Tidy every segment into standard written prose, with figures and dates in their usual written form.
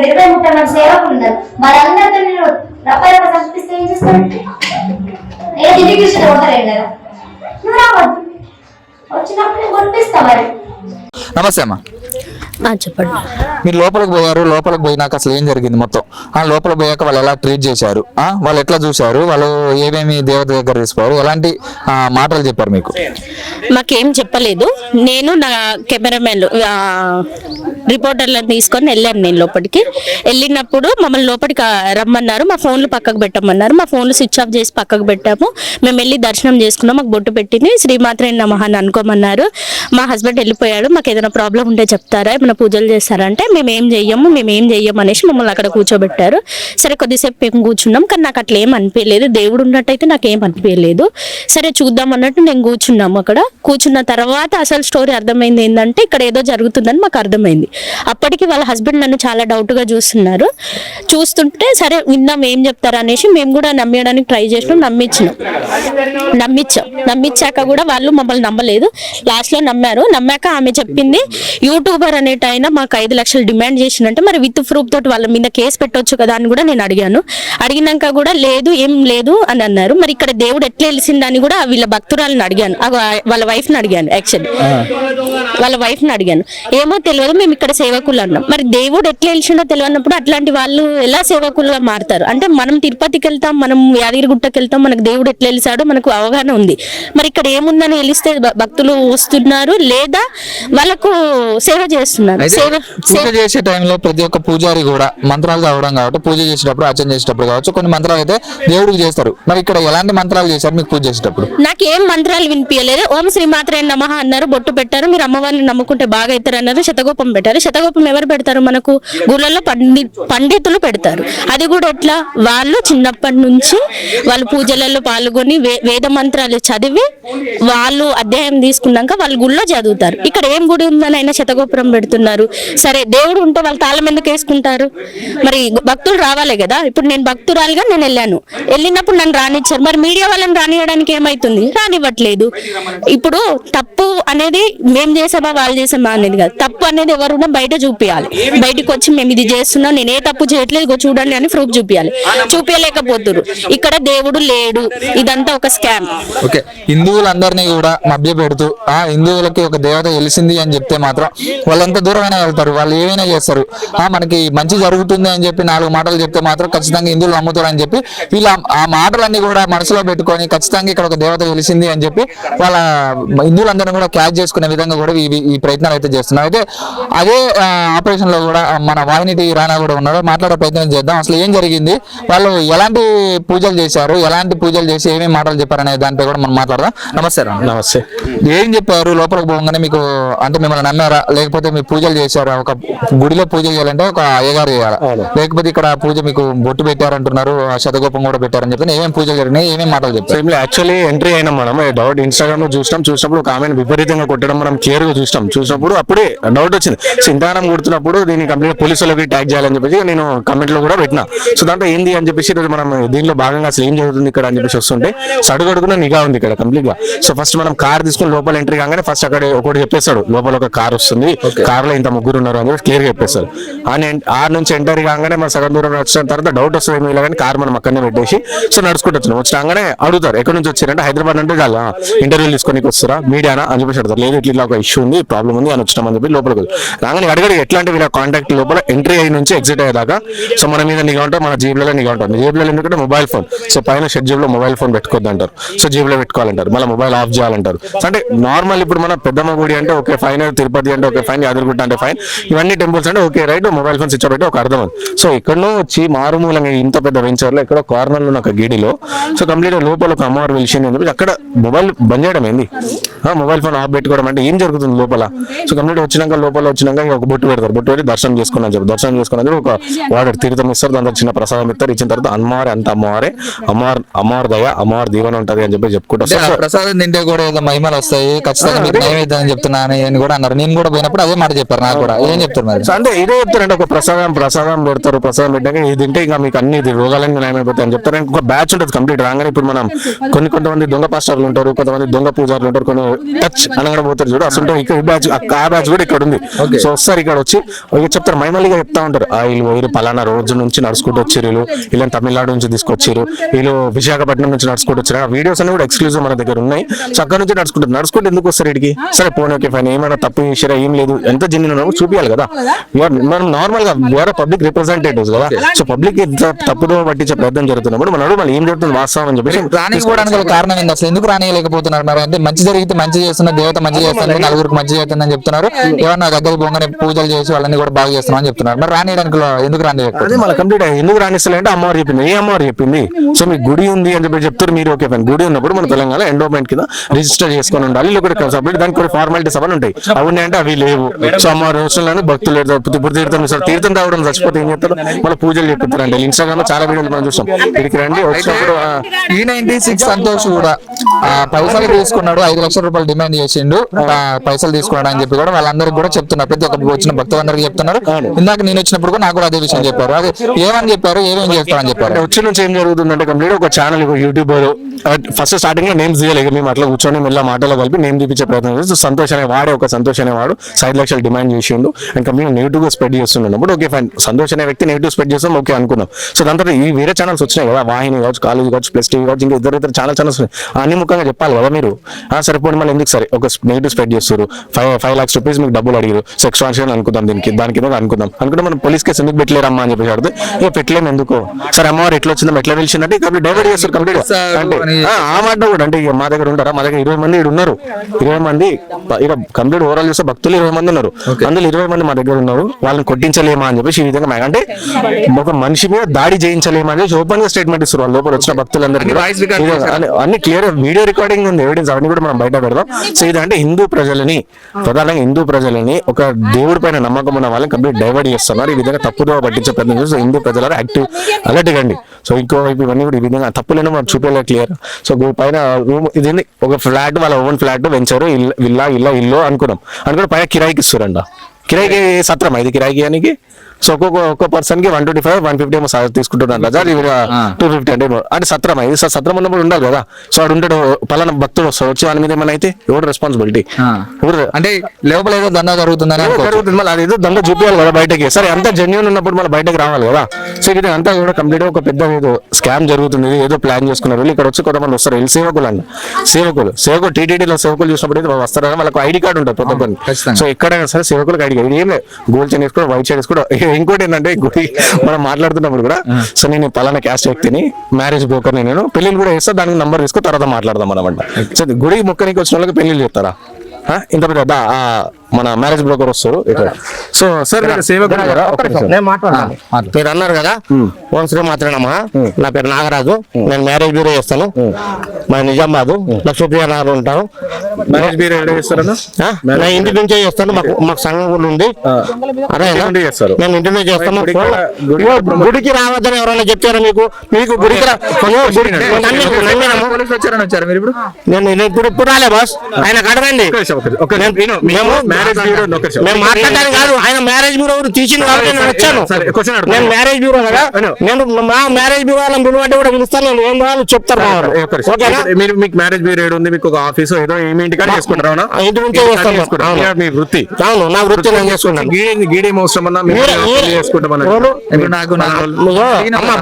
20-30 మంది సేవకులు ఉన్నారు. వాళ్ళందరితో నేను రపాయలు సంపిస్తే ఏం చేస్తానంటే ఏ దివ్య కృష్ణ పోతలేను కదా, నువ్వు రావద్దు, వచ్చినప్పుడు నేను కొనిపిస్తా. మరి నమస్తే అమ్మా. చెప్పండి. మీరు లోపలికి పోయారు, లోపలికి పోయినాక అసలు ఏం జరిగింది మొత్తం? లోపల పోయాక వాళ్ళు ఎలా ట్రీట్ చేశారు, వాళ్ళు ఎట్లా చూశారు, వాళ్ళు ఏమేమి దేవత దగ్గర తీసుకోరు, ఎలాంటి మాటలు చెప్పారు మీకు? మాకేం చెప్పలేదు. నేను నా కెమెరామెన్ రిపోర్టర్లను తీసుకొని వెళ్ళాను. నేను లోపలికి వెళ్ళినప్పుడు మమ్మల్ని లోపలికి రమ్మన్నారు. మా ఫోన్లు పక్కకు పెట్టమన్నారు. మా ఫోన్లు స్విచ్ ఆఫ్ చేసి పక్కకు పెట్టాము. మేము వెళ్ళి దర్శనం చేసుకున్నాం. మాకు బొట్టు పెట్టింది, శ్రీమాత్రే నమః అని అనుకోమన్నారు. మా హస్బెండ్ వెళ్ళిపోయాడు. మాకు ఏదైనా ప్రాబ్లం ఉంటే చెప్తారా, ఏమైనా పూజలు చేస్తారంటే మేము ఏం చెయ్యము అనేసి మమ్మల్ని అక్కడ కూర్చోబెట్టారు. సరే కొద్దిసేపు మేము కూర్చున్నాం, కానీ నాకు అట్లా ఏం అనిపించలేదు. దేవుడు ఉన్నట్టయితే నాకు ఏం అనిపించలేదు. సరే చూద్దాం అన్నట్టు నేను కూర్చున్నాము. అక్కడ కూర్చున్న తర్వాత అసలు స్టోరీ అర్థమైంది ఏంటంటే ఇక్కడ ఏదో జరుగుతుందని మాకు అర్థమైంది. అప్పటికి వాళ్ళ హస్బెండ్ నన్ను చాలా డౌట్గా చూస్తున్నారు. చూస్తుంటే సరే విందాం ఏం చెప్తారు అనేసి మేము కూడా నమ్మేయడానికి ట్రై చేసినాం. నమ్మించాక కూడా వాళ్ళు మమ్మల్ని నమ్మలేదు. లాస్ట్లో నమ్మాక ఆమె చెప్పింది, యూట్యూబర్ అనేట ఆయన మాకు 5 లక్షలు డిమాండ్ చేసినంటే మరి విత్ ప్రూఫ్ తోటి వాళ్ళ మీద కేసు పెట్టొచ్చు కదా అని కూడా నేను అడిగినాక కూడా ఏం లేదు అని అన్నారు. మరి ఇక్కడ దేవుడు ఎట్లా తెలిసిందని కూడా వీళ్ళ భక్తురాలను అడిగాను, వాళ్ళ వైఫ్ని అడిగాను. యాక్చువల్లీ వాళ్ళ వైఫ్ని అడిగాను. ఏమో తెలియదు, మేము ఇక్కడ సేవకులు అన్నాం. మరి దేవుడు ఎట్లా తెలిసిండో తెలియనప్పుడు అట్లాంటి వాళ్ళు ఎలా సేవకులుగా మారుతారు? అంటే మనం తిరుపతికి వెళ్తాం, మనం యాదగిరిగుట్టకి వెళ్తాం, మనకు దేవుడు ఎట్లా తెలిసాడో మనకు అవగాహన ఉంది. మరి ఇక్కడ ఏముందని తెలిస్తే భక్తులు వస్తున్నారు లేదా వాళ్ళకు సేవ చేస్తున్నారు. పూజ చేసే టైంలో ప్రతి ఒక్క పూజారి కూడా మంత్రాలు చదవడం కాబట్టి పూజ చేసేటప్పుడు, అర్చన చేసేటప్పుడు కావచ్చు, కొన్ని మంత్రాలు అయితే దేవుడికి చేస్తారు. మరి ఇక్కడ ఎలాంటి మంత్రాలు చేశారు మీకు పూజ చేసేటప్పుడు? నాకేం మంత్రాలు వినిపించలేదు. ఓం శ్రీమాత్రే నమః అన్నారు, బొట్టు పెట్టారు, మీరు అమ్మవారిని నమ్ముకుంటే బాగా అవుతారు అన్నారు. శతగోపం పెట్టారు. శతగోపం ఎవరు పెడతారు? మనకు గుళ్ళల్లో పండితులు పెడతారు. అది కూడా ఎట్లా? వాళ్ళు చిన్నప్పటి నుంచి వాళ్ళు పూజలలో పాల్గొని వేద మంత్రాలు చదివి వాళ్ళు అధ్యాయం తీసుకున్నాక వాళ్ళు గుళ్ళో చదువుతారు. ఇక్కడ ఏం గుడి ఉందని అయినా శతగోపురం పెడుతున్నారు. సరే దేవుడు ఉంటే వాళ్ళు తాళం ఎందుకు వేసుకుంటారు? మరి భక్తులు రావాలి కదా. ఇప్పుడు నేను భక్తురాలుగా నేను వెళ్ళినప్పుడు నన్ను రానిచ్చారు. మరి మీడియా వాళ్ళని రానియడానికి ఏమైతుంది? రానివ్వట్లేదు. ఇప్పుడు తప్పు అనేది మేము చేసామా వాళ్ళు చేసామా అనేది కాదు. తప్పు అనేది ఎవరున్నా బయట చూపించాలి. బయటకు వచ్చి మేము ఇది చేస్తున్నాం, నేను ఏ తప్పు చేయట్లేదు చూడండి అని ప్రూఫ్ చూపించాలి. చూపించలేకపోతున్నారు. ఇక్కడ దేవుడు లేడు, ఇదంతా ఒక స్కామ్. ఓకే, హిందువులందరినీ కూడా మభ్య పెడుతూ హిందువులకి ఒక దేవత తెలిసింది అని చెప్తే మాత్రం వాళ్ళు ఎంత దూరమైనా వెళ్తారు, వాళ్ళు ఏమైనా చేస్తారు. మనకి మంచి జరుగుతుంది అని చెప్పి 4 మాటలు చెప్తే మాత్రం ఖచ్చితంగా హిందువులు నమ్ముతారు అని చెప్పి వీళ్ళు ఆ మాటలన్నీ కూడా మనసులో పెట్టుకొని ఖచ్చితంగా ఇక్కడ ఒక దేవత తెలిసింది అని చెప్పి వాళ్ళ హిందువులందరినీ కూడా క్యాచ్ చేసుకునే విధంగా కూడా ఈ ప్రయత్నాలు అయితే చేస్తున్నారు. అయితే అదే ఆపరేషన్ లో కూడా మన వాహిని టీవీ రానా కూడా ఉన్నారు. మాట్లాడే ప్రయత్నం చేద్దాం. అసలు ఏం జరిగింది, వాళ్ళు ఎలాంటి పూజలు చేశారు, ఎలాంటి పూజలు చేసి ఏమేమి మాటలు చెప్పారనే దానిపై కూడా మనం మాట్లాడదాం. నమస్తే రా. నమస్తే. ఏం చెప్పారు లోపలికి పోగానే మీకు? అంటే మిమ్మల్ని నమ్మారా, లేకపోతే మీరు పూజలు చేశారా? ఒక గుడిలో పూజ చేయాలంటే ఒక అయ్యగారు చేయాలి, లేకపోతే ఇక్కడ పూజ మీకు బొట్టు పెట్టారంటున్నారు, శతగోపం కూడా పెట్టారని చెప్తే ఏమేమి పూజలు జరిగినాయి, ఏమేమి మాటలు చెప్పారు? యాక్చువల్లీ ఎంట్రీ అయినా మనం డౌట్ ఇన్స్టాగ్రామ్ లో చూసినప్పుడు ఒక ఆమెను విపరీతంగా కొట్టడం మనం క్లియర్ గా చూసినప్పుడు అప్పుడే డౌట్ వచ్చింది. సింతానం కొడుతున్నప్పుడు దీన్ని కంప్లీట్ పోలీసులకి ట్యాగ్ చేయాలని చెప్పేసి నేను కమెంట్ లో కూడా పెట్టినా. సో దాంట్లో ఏంది అని చెప్పేసి మనం దీనిలో భాగంగా అసలు ఏం జరుగుతుంది ఇక్కడ అని చెప్పేసి వస్తుంటే అడుగడుగున నిఘా ఉంది ఇక్కడ కంప్లీట్ గా. సో ఫస్ట్ మనం కార్ తీసుకుని లోపల ఎంట్రీ కాగానే ఫస్ట్ అక్కడ ఒకటి చెప్పేస్తాడు, లోపల ఒక కార్ వస్తుంది, కార్ లో ఇంత ముగ్గురు ఉన్నారు అని క్లియర్ గా చెప్పేస్తారు. ఆ నుంచి ఎంటర్ కాగానే మన సగం దూరం వచ్చిన తర్వాత డౌట్ వస్తుంది కానీ కార్ మనం అక్కడనే పెట్టేసి సో నడుచుకుంటూ వచ్చినాం. వచ్చినాగానే అడుగుతారు ఎక్కడి నుంచి వచ్చారంటే హైదరాబాద్ అంటే చాలా ఇంటర్వ్యూలు తీసుకొని వస్తారా మీడియానా అని చెప్పేసి అడుగుతారు. లేదు ఇట్లా ఒక ఇష్యూ ఉంది, ప్రాబ్లం ఉంది అని వచ్చినామని చెప్పి లోపలికి రాగానే అడగడు ఎట్లాంటి వీళ్ళ కాంటాక్ట్ లోపల ఎంట్రీ అయ్యి నుంచి ఎగ్జిట్ అయ్యేదాకా సో మన మీద నిఘా ఉంటుంది, మన జేబులలో నిఘా ఉంటుంది. జేబులో ఎందుకంటే మొబైల్ ఫోన్, సో పైన షెడ్యూల్ లో మొబైల్ ఫోన్ పెట్టుకోవద్దు అంటారు, సో జేబులో పెట్టుకోవాలంటారు, మళ్ళీ మొబైల్ ఆఫ్ చేయాలంటారు. అంటే నార్మల్ ఇప్పుడు మన పెద్దమ్మ గుడి అంటే ఓకే ఫైన్, తిరుపతి అంటే ఓకే ఫైన్, యాదగిరిగుట్ట అంటే ఫైన్, ఇవన్నీ టెంపుల్స్ అంటే okay right, mobile phone switch పెట్టి ఒక అర్థం. సో ఎక్కడో వచ్చి మారుమూలంగా ఇంత పెద్ద వెంచర్ లో ఎక్కడో కార్నర్ లో ఒక గీడిలో సో కంప్లీట్ లోపల ఒక అమ్మవారు వెలిసింది అని చెప్పి అక్కడ మొబైల్ బంద్ చేయడం ఏంది, మొబైల్ ఫోన్ ఆఫ్ పెట్టుకోవడం అంటే ఏం జరుగుతుంది లోపల? సో కంప్లీట్ లోపల వచ్చినాక ఒక బొట్టు పెడతారు, బొట్టు పెట్టి దర్శనం చేసుకుని చెప్పి దర్శనం చేసుకుని ఒక వాడు తీర్థం ఇస్తారు, దాంట్లో చిన్న ప్రసాదం ఇస్తారు, ఇచ్చిన తర్వాత అమ్మవారి అంత అమ్మవారి దయ అమ్మవారి దీవెన ఉంటది అని చెప్పి చెప్పుకుంటారు. ప్రసాదం తింటే కూడా ఏదో మహిమలు వస్తాయి ఖచ్చితంగా మీకు నయం అవుతుందని చెప్తున్నాను అని కూడా అన్నారు. నేను కూడా పోయినప్పుడు అదే మాట చెప్పారు నాకు కూడా. ఏం చెప్తారు మరి? సో అంటే ఇదే చెప్తారంటే ఒక ప్రసాదం పెడతారు, ప్రసాదం పెట్టాక ఇది తింటే ఇంకా మీకు అన్ని రోగాలన్నీ నయమైపోతాయి అని చెప్తారు. ఒక బ్యాచ్ ఉంటుంది కంప్లీట్ రాగానే. ఇప్పుడు మనం కొంతమంది దొంగ పాస్టర్లు ఉంటారు, కొంతమంది దొంగ పూజారులు ఉంటారు, కొన్ని టచ్ అనగా పోతారు చూడు, అసలు ఇక్కడ బ్యాచ్ ఆ బ్యాచ్ కూడా ఇక్కడ ఉంది. సో వస్తారు ఇక్కడ వచ్చి చెప్తారు, మైమల్లిగా చెప్తా ఉంటారు, వీళ్ళు పలానా రోజు నుంచి నడుచుకుంటూ వచ్చారు, వీళ్ళని తమిళనాడు నుంచి తీసుకొచ్చారు, వీళ్ళు విశాఖపట్నం నుంచి నడుచుకుంటూ వచ్చారు. ఆ వీడియోస్ అన్ని కూడా ఎక్స్క్లూజివ్ మన దగ్గర ఉన్నాయి. సో అక్కడ నుంచి నడుచుకుంటూ ఎందుకు వస్తారు ఇడికి? సరే పోనీ ఓకే ఫైన్, ఏమైనా తప్పు చేసారా ఏం లేదు, ఎంత జెన్యూన్ చూపించాలి కదా. మనం నార్మల్ గా వేరే పబ్లిక్ రిప్రజెంటేటివ్స్ కదా. సో పబ్లిక్ తప్పుదో పట్టించే ప్రయత్నం జరుగుతున్నప్పుడు మనం మళ్ళీ ఏం జరుగుతుంది వాస్తవం అని చెప్పేసి రానివ్వడానికి కారణం ఏంది అసలు? ఎందుకు రానియలేకపోతున్నారు మరి? అంటే మంచి జరిగితే మంచి చేస్తున్నారు, దేవత మంచి చేస్తున్నారు, నలుగురికి మంచి చేస్తుందని చెప్తున్నారు. ఎవరన్నా దగ్గర పోగానే పూజలు చేసి వాళ్ళని కూడా బాగా చేస్తున్నాం అని చెప్తున్నారు. మరి రానియడానికి ఎందుకు రానియకపోతే? అదే మళ్ళీ కంప్లీట్ ఎందుకు రాణిస్తలే అంటే అమ్మవారు చెప్పింది. ఏ అమ్మవారు చెప్పింది? సో మీ గుడి ఉంది అని చెప్పి చెప్తారు మీరు. ఓకే ఫైన్, గుడి ఉన్నప్పుడు మన తెలంగాణ ఎండోమెంట్ కింద రిజిస్టర్ చేసుకొని ఉండాలి. లేకపోతే సపరేట్ దానికి కొన్ని ఫార్మాలిటీస్ అవన్నీ ఉంటాయి. అవి ఉన్నాయంటే అవి లేవు. సో అమ్మవారు రోజులను భక్తులు ఇప్పుడు తీర్థం తాగడం చచ్చిపోతే ఏం చేస్తారు? మళ్ళీ పూజలు చెప్తారండి. ఇన్స్టాగ్రామ్ లో చాలా వీడియోలు మనం చూస్తాం. ఇక్కడికి రండి వచ్చినప్పుడు E96 సంతోష్ కూడా పైసలు తీసుకున్నాడు, 5 లక్షల రూపాయలు డిమాండ్ చేసిండు, పైసలు తీసుకున్నాడు అని చెప్పి కూడా వాళ్ళందరికీ కూడా చెప్తున్నారు. ప్రతి ఒక్క వచ్చిన భక్తులందరికీ చెప్తున్నారు. ఇందాక నేను వచ్చినప్పుడు కూడా నాకు కూడా అదే విషయం చెప్పారు. అదే ఏమని చెప్పారు, ఏమేం చేస్తామని చెప్పారు. వచ్చి నుంచి ఏం జరుగుతుందంటే కంప్లీట్ ఒక ఛానల్ యూట్యూబర్ ఫస్ట్ స్టార్టింగ్ లో నేమ్స్ తీయలేదు. మేము అట్లా కూర్చొని మెల్ల మాటలో కలిపి నేమ్ చూపించే ప్రయత్నం చేసి సంతోష్ అనేవాడు 5 లక్షలు డిమాండ్ చేసిండు అండ్ కంప్లీట్ నెగిటివ్ గా స్ప్రెడ్ చేస్తున్నప్పుడు ఓకే ఫైన్, సంతోష్ అనే వ్యక్తి నెగిటివ్ స్ప్రెడ్ చేస్తాం ఓకే అనుకున్నాం. సో దాని తర్వాత ఈ వేరే ఛానల్స్ వచ్చినాయి కదా, వాహిని కావచ్చు, కాలేజ్ కావచ్చు, ప్లస్ టీవీ కావచ్చు, ఇంకా ఇద్దరు ఛానల్స్ అన్ని ముఖ్యంగా చెప్పాలి కదా మీరు. సరిపోండి మళ్ళీ ఎందుకు సరే ఒక నెగిటివ్ స్ప్రెడ్ చేస్తారు, 5 lakhs రూపీస్ మీకు డబ్బులు అడిగారు, సో ఎక్స్ట్రాన్షన్ అనుకుందాం, దానికి అనుకుందాం మనం పోలీస్ కేసు ఎందుకు పెట్టలేరమ్మా అని చెప్పి అడిగితే ఇక పెట్టలేము ఎందుకు, సరే అమ్మవారు ఎట్లా వచ్చిందో ఎట్లా తెలిసిందంటే కంప్లీట్ డైవర్ట్ చేస్తారు కంప్లీట్. అంటే ఆ మాట కూడా అంటే మా దగ్గర ఉంటారా, మా దగ్గర 20 మంది ఉన్నారు, 20 మంది ఇక కంప్లీట్ ఓవరాల్ చూస్తే భక్తులు 20 మంది ఉన్నారు, అందులో 20 మంది మా దగ్గర ఉన్నారు, వాళ్ళని కొట్టించలేమా అని చెప్పేసి ఈ విధంగా అంటే ఒక మనిషి మీద దాడి చేయించలేమా అని చెప్పి ఓపెన్ గా స్టేట్మెంట్ ఇస్తారు. వాళ్ళ లోపల వచ్చిన భక్తులందరికీ అన్ని క్లియర్ వీడియో రికార్డింగ్ ఉంది, ఎవిడెన్స్ అవన్నీ కూడా మనం బయట పెడదాం. సో ఇదంటే ప్రధానంగా హిందూ ప్రజలని ఒక దేవుడి పైన నమ్మకం ఉన్న వాళ్ళని కంప్లీట్ డైవర్ట్ చేస్తున్నారు. ఈ విధంగా తప్పుదో పట్టించే ప్రయత్నం చేస్తారు. హిందూ ప్రజలు యాక్టివ్ అలర్ట్ కండి. సో ఇంకోవైపు ఇవన్నీ కూడా ఈ విధంగా తప్పులేనో మనం చూపేలా క్లియర్. సో పైన రూమ్ ఇది ఒక ఫ్లాట్, వాళ్ళ ఓన్ ఫ్లాట్ వెంచరు, ఇల్లు అనుకున్నాం పైన కిరాయికి ఇస్తారంట. కిరాయికి సత్రం ఇది కిరాయికి అని. సో ఒక్కొక్క పర్సన్ కి 125, 150 ఏమో తీసుకుంటున్నారు 250 అంటే సత్రం ఇది. సత్రం ఉన్నప్పుడు ఉండాలి కదా. సో వాడు ఉంటాడు, పలానా భక్తుడు వస్తాడు, వచ్చి వాని మీద ఏమైనా అయితే ఎవరు రెస్పాన్సిబిలిటీ? అంటే లోపల ఏదో దందా జరుగుతుంది, మళ్ళీ అది ఏదో దందా చూపించాలి కదా బయటకి. సరే అంతా జెన్యూన్ ఉన్నప్పుడు మళ్ళీ బయటకు రావాలి కదా. సో ఇది అంతా కూడా కంప్లీట్ ఒక పెద్ద ఏదో స్కామ్ జరుగుతుంది, ఏదో ప్లాన్ చేసుకున్నారు. ఇక్కడ వచ్చి కొంతమంది వస్తారు, వీళ్ళు సేవకులు టీటీడీలో సేవకులు చూసినప్పుడు వస్తారు, వాళ్ళకి ఐడి కార్డు ఉంటుంది ప్రతి ఒక్కరికి. సో ఎక్కడైనా సరే సేవకులకు ఐడి కార్డు ఏం లేదు, గోల్డ్ చైన్ వేసుకోవడం, వైట్ చైన్ వేసుకోవడం. ఇంకోటి ఏంటంటే గుడి మనం మాట్లాడుతున్నప్పుడు కూడా సో నేను పలానా క్యాస్ట్ వ్యక్తిని, మ్యారేజ్ బ్రోకర్ నేను పెళ్లిళ్ళు కూడా చేస్తా, దానికి నంబర్ తీసుకుని తర్వాత మాట్లాడదాం అనమాట. సో గుడి మొక్కనికి వచ్చిన వాళ్ళకి పెళ్లిళ్ళు చేస్తారా? ఇంత పెద్ద మన మ్యారేజ్ బ్రోకర్ వస్తారు ఇక్కడ. సో సార్ మీరు అన్నారు కదా ఓం శ్రీ మాత్రమా, నా పేరు నాగరాజు, నేను మ్యారేజ్ బ్యూరో చేస్తాను, మా నిజామాబాద్ లక్ష్మీప్రియ నగర్ ఉంటాను. మ్యారేజ్ బ్యూరో ఎక్కడ చేస్తాను? నేను ఇంటి నుంచే చేస్తాను, మాకు సంఘం కూడా ఉంది. అదే నేను ఇంటి నుంచి చేస్తాను. గుడికి రావద్దని ఎవరైనా చెప్పారా మీకు? గుడికి నేను ఇప్పుడు రాలే బాస్, ఆయన అడగండి. మేము మాట్లాడడానికి కాదు, ఆయన మ్యారేజ్ బ్యూరో తీసింది కాబట్టి నేను వచ్చాను. నేను మ్యారేజ్ బ్యూరో కదా, నేను మా మ్యారేజ్ బ్యూరో వాళ్ళని పిలువంటే కూడా పిలుస్తాను, నేను ఏం కావాలి చెప్తారు. మీకు మ్యారేజ్ బ్యూరో ఉంది, మీకు ఒక ఆఫీస్ ఏదో ఇంటి కానీ చేసుకుంటారా? ఇంటి నుంచే చేస్తాను, మీ వృత్తి. అవును, నా వృత్తి నేను చేసుకుంటాను. గీడేం అవసరం అన్నా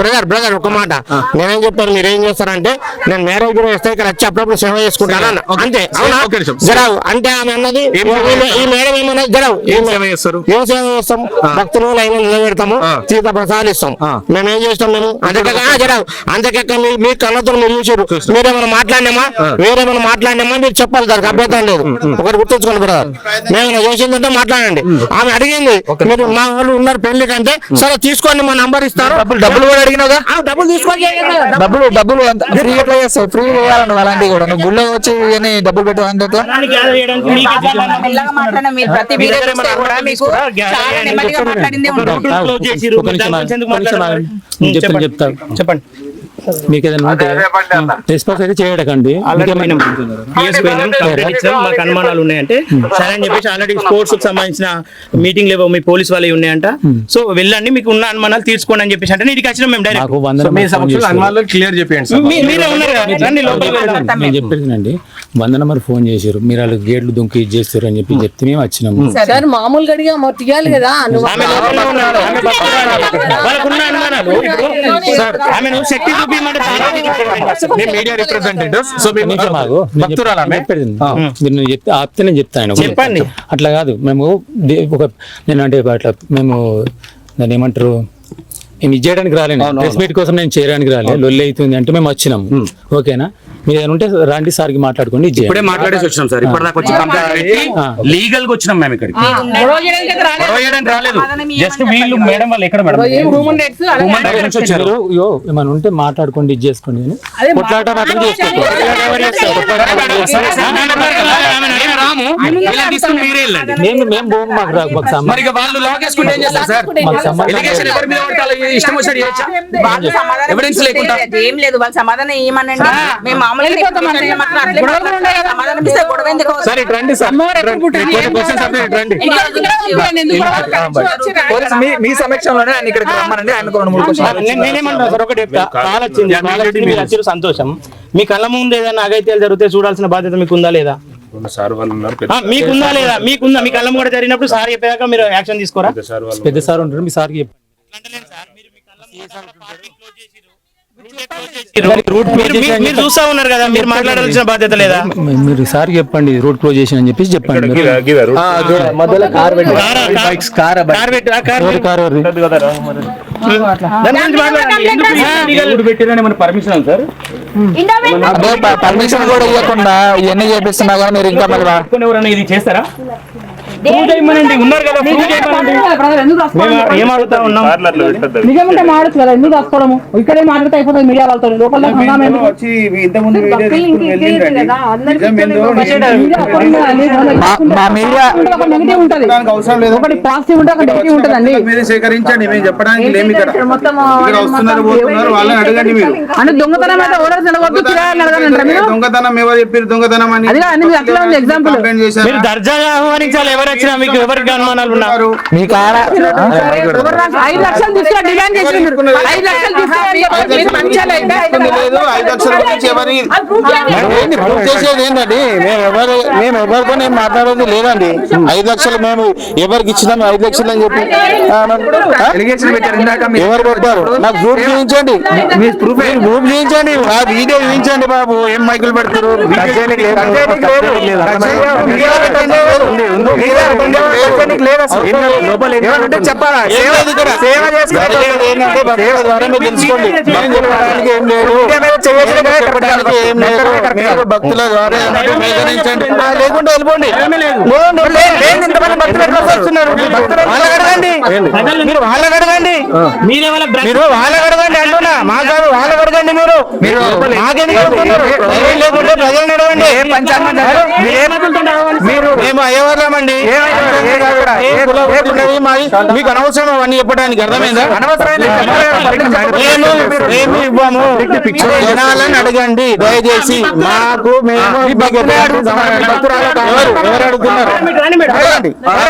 బ్రదర్ ఒక మాట నేనేం చెప్పాను, మీరు ఏం చేస్తారంటే నేను మ్యారేజ్ బ్యూరో చేస్తే ఇక్కడ వచ్చి అప్పుడప్పుడు సేవ చేసుకుంటాను అంతే. జరావు అంటే ఆమె అన్నది ఈ మేడం ఏమన్నా జరావు ఏం సేవ చేస్తాం, భక్తులు లైన్ నిలబెడతాము, తీర్థ ప్రసాదాలు ఇస్తాం. మేము ఏం చేస్తాం, మేము జరావు అంతకెక్క మీ కళ్ళతో మీరు చూసారు, మీరేమైనా మాట్లాడినామా, వేరేమైనా మాట్లాడినామా మీరు చెప్పాలి, దానికి అభ్యంతరం లేదు. ఒకటి గుర్తుంచుకోండి బ్రదర్, మేము చేసిందంటే మాట్లాడండి. ఆమె అడిగింది మీరు మా వాళ్ళు ఉన్నారు పెళ్లి కంటే, సరే తీసుకోండి మా నంబర్ ఇస్తారు. డబ్బులు కూడా అడిగినావుగా, డబ్బులు తీసుకోండి. డబ్బులు ఫ్రీ ఎట్లా చేస్తావు? ఫ్రీ చేయాలండి అలాంటివి కూడా. నువ్వు గుళ్ళో వచ్చి డబ్బులు పెట్టాలంటే చెప్పండి. మీకు ఏదైనా ఉంటే రెస్పాన్స్ అయితే చేయడకండి. మాకు అనుమానాలు ఉన్నాయంటే సరే అని చెప్పేసి ఆల్రెడీ స్పోర్ట్స్ కి సంబంధించిన మీటింగ్ లేవో మీ పోలీస్ వాళ్ళు ఉన్నాయంట. సో వెళ్ళండి, మీకు ఉన్న అనుమానాలు తీర్చుకోండి అని చెప్పేసి అంటే నీకు వచ్చిన మేము డైరెక్ట్ మాకు 100 నెంబర్ క్లియర్ చెప్పండి. మీరే ఉన్నారు కదా, రండి లోపలికి వెళ్దాం. నేను చెప్పేసిందండి 100 నెంబర్ ఫోన్ చేశారు, మీరు వాళ్ళు గేట్లు దుంకి ఇది చేస్తారు అని చెప్పి చెప్తే మేము వచ్చినాము. సార్ మామూలుగా అడిగా తీయాలి కదా. ఆమె లోపలనే ఉన్నారు, ఆమె భక్తురాలు. వాళ్ళకున్న అనుమానాలు ఇప్పుడు సార్ ఆమెను శక్తి చూపించమంటే మీడియా రిప్రజెంటేటివ్స్. సో మాకు మీరు చెప్తే ఆపితే నేను చెప్తాను. చెప్పండి. అట్లా కాదు, మేము నేను అంటే అట్లా మేము దాన్ని ఏమంటారు, నేను ఇది చేయడానికి రాలేను, ప్రెస్ మీట్ కోసం నేను చేయడానికి రాలేదు, లొల్లి అవుతుంది అంటే మేము వచ్చినాము. ఓకేనా, మీరు ఏమైనా ఉంటే రండి సార్కి మాట్లాడుకోండి. ఇప్పుడే మాట్లాడేసి వచ్చినాం సార్, ఇప్పటిదాకా వచ్చి లీగల్ గా వచ్చినాం మేము ఇక్కడికి. గొడవ చేయడానికి రాలేదు, జస్ట్ వీళ్ళు మేడం వాళ్ళు ఎక్కడ మేడం వచ్చారు, ఏమైనా ఉంటే మాట్లాడుకోండి, ఇది చేసుకోండి అని కొట్లాట మాత్రం చేసుకోండి. మేము పోము, మాకు ఎవిడెన్స్ లేకుండా ఏం లేదు. వాళ్ళ సమాధానం ఏమనండి, మేము మామూలుగా సరే రండి సార్, మీ సమక్షంలోనే ఆయన ఇక్కడికి రమ్మనండి. ఆయన 2-3 క్వశ్చన్లు నేనేమంటా సార్, ఒకటి కాల్ వచ్చింది, మీరు వచ్చారు సంతోషం. మీ కళ్ళ ముందు ఏదైనా అగైత్యాలు జరిగితే చూడాల్సిన బాధ్యత మీకుందా లేదా? మీకుందా లేదా? మీకుందా? మీ కళ్ళ కూడా జరిగినప్పుడు సార్ చెప్పాక మీరు యాక్షన్ తీసుకోరా? పెద్ద సార్ ఉంటారు, మీ సార్కి చెప్పండి. మీరు చూస్తా ఉన్నారు కదా, మీరు మాట్లాడాల్సిన బాధ్యత లేదా? మీరు సార్ చెప్పండి, రూట్ క్లోజ్ చేసి అని చెప్పి చెప్పండి. మధ్యలో కార్ పెట్టి పర్మిషన్ సార్, పర్మిషన్ కూడా ఇవ్వకుండా ఇవన్నీ చేపిస్తున్నా కానీ మీరు ఇంకా మళ్ళీ ఎవరైనా ఇది చేస్తారా? ప్రూవ్ చేయమనండి, ఉన్నారు కదా, ప్రూవ్ చేయమనండి. ఏం అడుగుతా ఉన్నాం? నిజమంటే మాడచ్చు కదా, ఎందుకు దాచుకోవడము? ఇక్కడే మాట్లాడితే అయిపోతుంది మీడియా వాళ్ళతో. లోపల నెగిటివ్ ఉంటుంది, ఒకటి పాజిటివ్ ఉంటే ఒక నెగిటివ్ ఉంటుందండి. సేకరించండి, మేము చెప్పడానికి లేము. ఇక్కడ వస్తున్నారు పోతున్నారు, వాళ్ళని అడగండి. మీరు అంటే దొంగతనం అయితే ఓనర్ తినవద్దు, కిరాయిలు అడగండి. దొంగతనం ఎవరు చెప్పారు? దొంగతనం అని అది అట్లా ఉంది ఎగ్జాంపుల్. మీరు దర్జాగా ఆహ్వానించాలి, ఎవరు వచ్చినా మీకు ఎవరికి అనుమానాలు ఉన్నారు? మీకు 5 లక్షలు తీసుకుని డిమాండ్ చేసి 5 లక్షలు చేసేది ఏంటండి, మేము ఎవరితో నేను మాట్లాడేది లేదండి. 5 లక్షలు మేము ఎవరికి ఇచ్చినాం, 5 లక్షలు అని చెప్పి ఎవరు పెట్టారు? నాకు ప్రూఫ్ చూపించండి, ప్రూఫ్ చూపించండి, ఆ వీడియో చూపించండి బాబు. ఏం మైకులు పెడతారు? చెప్పాలా? భక్తుల ద్వారా లేకుండా వెళ్ళిపోండి. మీరు వాళ్ళకి అడగండి, మీరు వాళ్ళకి అడగండి అంటున్నా, మా కాదు వాళ్ళకి అడగండి. మీరు లేకుంటే ప్రజలను అడగండి. మీరు మేము అయ్యవాళ్ళమండి, మీకు అనవసరం అవన్నీ చెప్పడానికి. అర్థమైందా? మేము ఇవ్వము, జనాలను అడగండి దయచేసి. మాకు మేము ఎవరు అడుగుతున్నారు?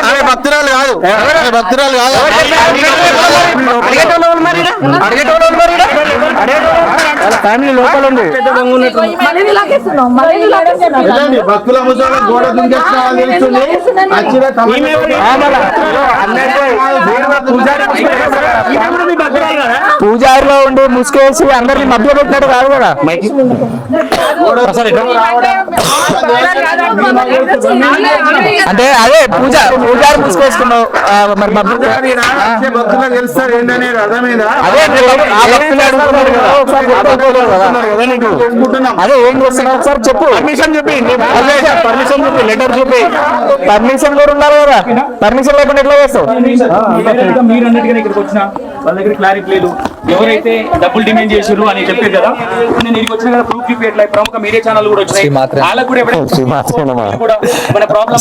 ఆమె భక్తురాలు కాదు, భక్తురాలు కాదు. ఫ్యామిలీ లోపల ఉంది. భక్తుల గోడ పూజారిలో ఉండి ముసుకేసి అందరినీ మధ్య పెట్టినట్టు కాదు కదా. అంటే అదే పూజారి ముసుకేసుకున్నావు మరి భక్తులు తెలుస్తారు ఏంటనేది అర్థమైందా? అదే అదే ఏం చేస్తున్నావు ఒకసారి చెప్పు. పర్మిషన్ చెప్పి, లెటర్ చూపి. పర్మిషన్ కూడా ఉండాలి కదా, పర్మిషన్ లేకుండా ఎట్లా చేస్తావు? మీరు అన్నట్టుగా ఇక్కడికి వచ్చిన వాళ్ళ దగ్గర క్లారిటీ లేదు, ఎవరైతే డబ్బులు డిమాండ్ చేసారు అని చెప్పారు కదా. నేను ఇక్కడికి వచ్చిన కదా, ప్రూఫ్ చూపి ప్రముఖ మీడియా ఛానల్ కూడా వచ్చినాయి, వాళ్ళకు కూడా మన ప్రాబ్లం